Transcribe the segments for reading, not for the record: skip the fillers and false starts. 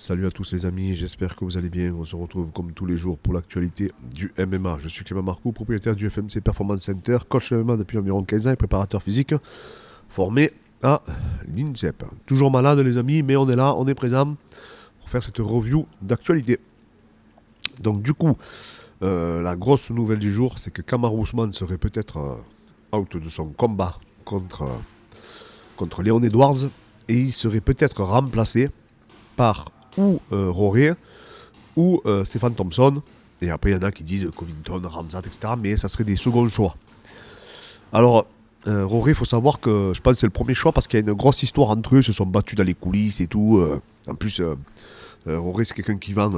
Salut à tous les amis, j'espère que vous allez bien. On se retrouve comme tous les jours pour l'actualité du MMA. Je suis Clément Marcoux, propriétaire du FMC Performance Center, coach MMA depuis environ 15 ans et préparateur physique, formé à l'INSEP. Toujours malade les amis, mais on est là, on est présent pour faire cette review d'actualité. Donc du coup, la grosse nouvelle du jour, c'est que Kamaru Usman serait peut-être out de son combat contre Leon Edwards et il serait peut-être remplacé par ou Roré ou Stéphane Thompson. Et après, il y en a qui disent Covington, Ramzat, etc. Mais ça serait des seconds choix. Alors, Roré, il faut savoir que je pense que c'est le premier choix parce qu'il y a une grosse histoire entre eux. Ils se sont battus dans les coulisses et tout. En plus, Roré, c'est quelqu'un qui vend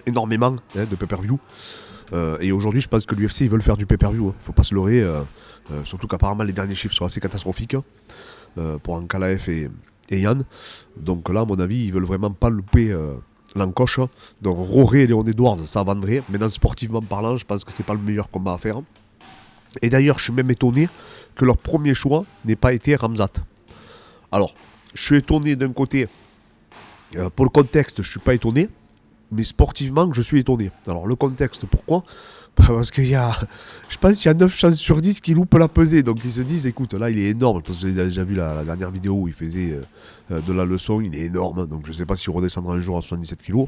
énormément de pay-per-view. Et aujourd'hui, je pense que l'UFC, ils veulent faire du pay-per-view. Faut pas se leurrer. Surtout qu'apparemment, les derniers chiffres sont assez catastrophiques pour Ankalaev et Yann. Donc là, à mon avis, ils veulent vraiment pas louper l'encoche. Donc Roré et Léon Edwards, ça vendrait. Maintenant, sportivement parlant, je pense que c'est pas le meilleur combat à faire. Et d'ailleurs, je suis même étonné que leur premier choix n'ait pas été Ramzat. Alors, je suis étonné d'un côté. Pour le contexte, je suis pas étonné. Mais sportivement, je suis étonné. Alors, le contexte, pourquoi ? Parce qu'il y a, je pense qu'il y a 9 chances sur 10 qu'il loupe la pesée. Donc ils se disent, écoute, là il est énorme. Parce que vous avez déjà vu la dernière vidéo où il faisait de la leçon, il est énorme. Donc je ne sais pas s'il redescendra un jour à 77 kg.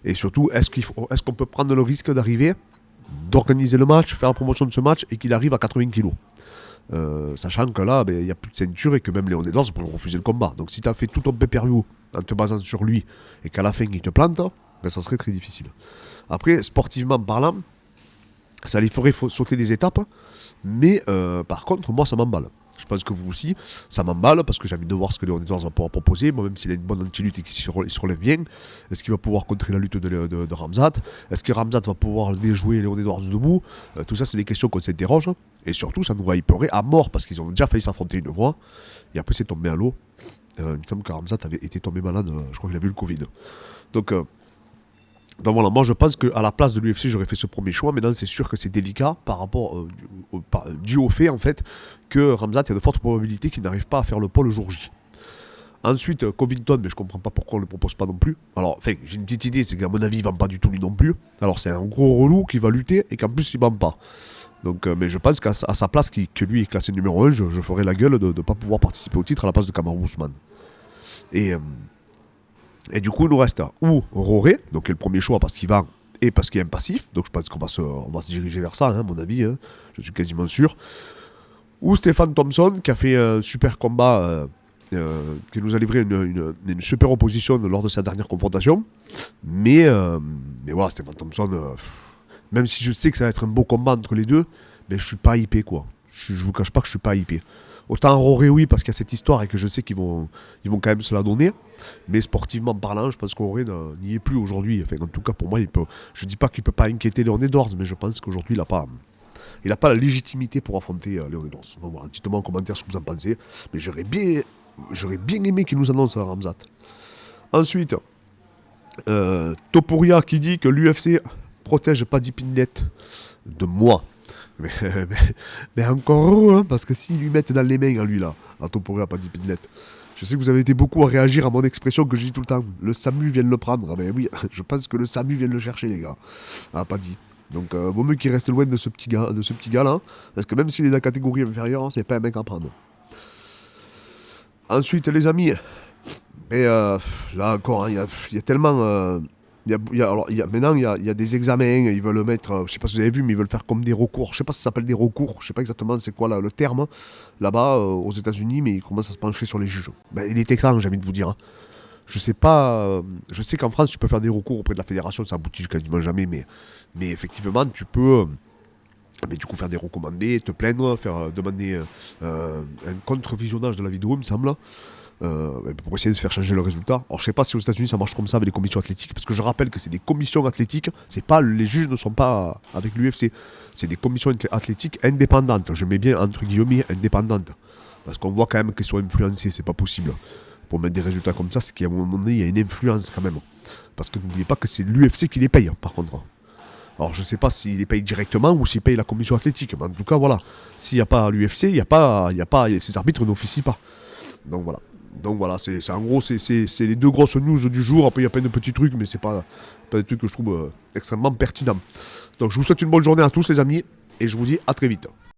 Et surtout, est-ce qu'on peut prendre le risque d'arriver, d'organiser le match, faire la promotion de ce match et qu'il arrive à 80 kg sachant que là, il n'y a plus de ceinture et que même Léon Edwards pourrait refuser le combat. Donc si tu as fait tout ton pay-per-view en te basant sur lui et qu'à la fin il te plante, ça serait très difficile. Après, sportivement parlant, ça les ferait sauter des étapes, mais par contre, moi, ça m'emballe. Je pense que vous aussi, ça m'emballe parce que j'ai envie de voir ce que Léon Edwards va pouvoir proposer. Moi, même s'il a une bonne anti-lutte et qu'il se relève bien, est-ce qu'il va pouvoir contrer la lutte de Ramzat ? Est-ce que Ramzat va pouvoir déjouer Léon Edwards debout ? Tout ça, c'est des questions qu'on s'interroge. Et surtout, ça nous hyperait à mort parce qu'ils ont déjà failli s'affronter une fois. Et après, c'est tombé à l'eau. Il me semble que Ramzat avait été tombé malade. Je crois qu'il a eu le Covid. Donc voilà, moi je pense qu'à la place de l'UFC j'aurais fait ce premier choix. Maintenant c'est sûr que c'est délicat par rapport dû au fait en fait que Ramzat, il y a de fortes probabilités qu'il n'arrive pas à faire le poids le jour J. Ensuite Covington, mais je comprends pas pourquoi on le propose pas non plus. Alors enfin j'ai une petite idée, c'est qu'à mon avis il vend pas du tout lui non plus. Alors c'est un gros relou qui va lutter et qu'en plus il vend pas. Donc mais je pense qu'à sa place que lui est classé numéro 1, je ferai la gueule de ne pas pouvoir participer au titre à la place de Kamaru Usman. Et du coup, il nous reste ou Roré, donc qui est le premier choix parce qu'il vend et parce qu'il est un passif. Donc je pense qu'on va se diriger vers ça, à mon avis, je suis quasiment sûr. Ou Stéphane Thompson, qui a fait un super combat, qui nous a livré une super opposition lors de sa dernière confrontation. Mais voilà, Stéphane Thompson, même si je sais que ça va être un beau combat entre les deux, mais je suis pas hypé, quoi. Je vous cache pas que je suis pas hypé. Autant Roré, oui, parce qu'il y a cette histoire et que je sais qu'ils vont quand même se la donner. Mais sportivement parlant, je pense qu'Roré n'y est plus aujourd'hui. Enfin, en tout cas, pour moi, je dis pas qu'il peut pas inquiéter Léon Edwards, mais je pense qu'aujourd'hui, il n'a pas la légitimité pour affronter Léon Edwards. Donc voilà, dites-moi en commentaire ce que vous en pensez. Mais j'aurais bien aimé qu'il nous annonce Ramzat. Ensuite, Topuria qui dit que l'UFC protège Paddy Pimblett de moi. Mais encore heureux, hein, parce que s'ils lui mettent dans les mains à lui là, à Topuria, Paddy Pimblett, je sais que vous avez été beaucoup à réagir à mon expression que je dis tout le temps. Le SAMU vient de le prendre. Mais oui, je pense que le SAMU vient de le chercher, les gars. Ah, Paddy. Donc, vaut mieux qu'il reste loin de ce petit gars là, parce que même s'il est de la catégorie inférieure, c'est pas un mec à prendre. Ensuite, les amis, et là encore, il y a tellement. Maintenant, il y a des examens, ils veulent le mettre, je sais pas si vous avez vu, mais ils veulent faire comme des recours. Je sais pas si ça s'appelle des recours, je sais pas exactement c'est quoi là, le terme, là-bas, aux États-Unis, mais ils commencent à se pencher sur les juges. Il est éclairant, j'ai envie de vous dire. Je sais pas, je sais qu'en France, tu peux faire des recours auprès de la fédération, ça aboutit quasiment jamais, mais effectivement, tu peux. Du coup, faire des recommandés, te plaindre, demander un contre-visionnage de la vidéo, il me semble. Pour essayer de faire changer le résultat. Alors je sais pas si aux États-Unis ça marche comme ça avec les commissions athlétiques, parce que je rappelle que c'est des commissions athlétiques, c'est pas, les juges ne sont pas avec l'UFC, c'est des commissions athlétiques indépendantes, je mets bien entre guillemets indépendantes, parce qu'on voit quand même qu'ils sont influencés, c'est pas possible. Pour mettre des résultats comme ça, c'est qu'à un moment donné il y a une influence quand même, parce que n'oubliez pas que c'est l'UFC qui les paye par contre. Alors je sais pas s'il les paye directement ou s'il paye la commission athlétique, mais en tout cas voilà, s'il n'y a pas l'UFC, il y a pas, ces arbitres n'officient pas. Donc voilà. Donc voilà, en gros, c'est les deux grosses news du jour. Après, il y a plein de petits trucs, mais c'est pas des trucs que je trouve extrêmement pertinents. Donc je vous souhaite une bonne journée à tous les amis, et je vous dis à très vite.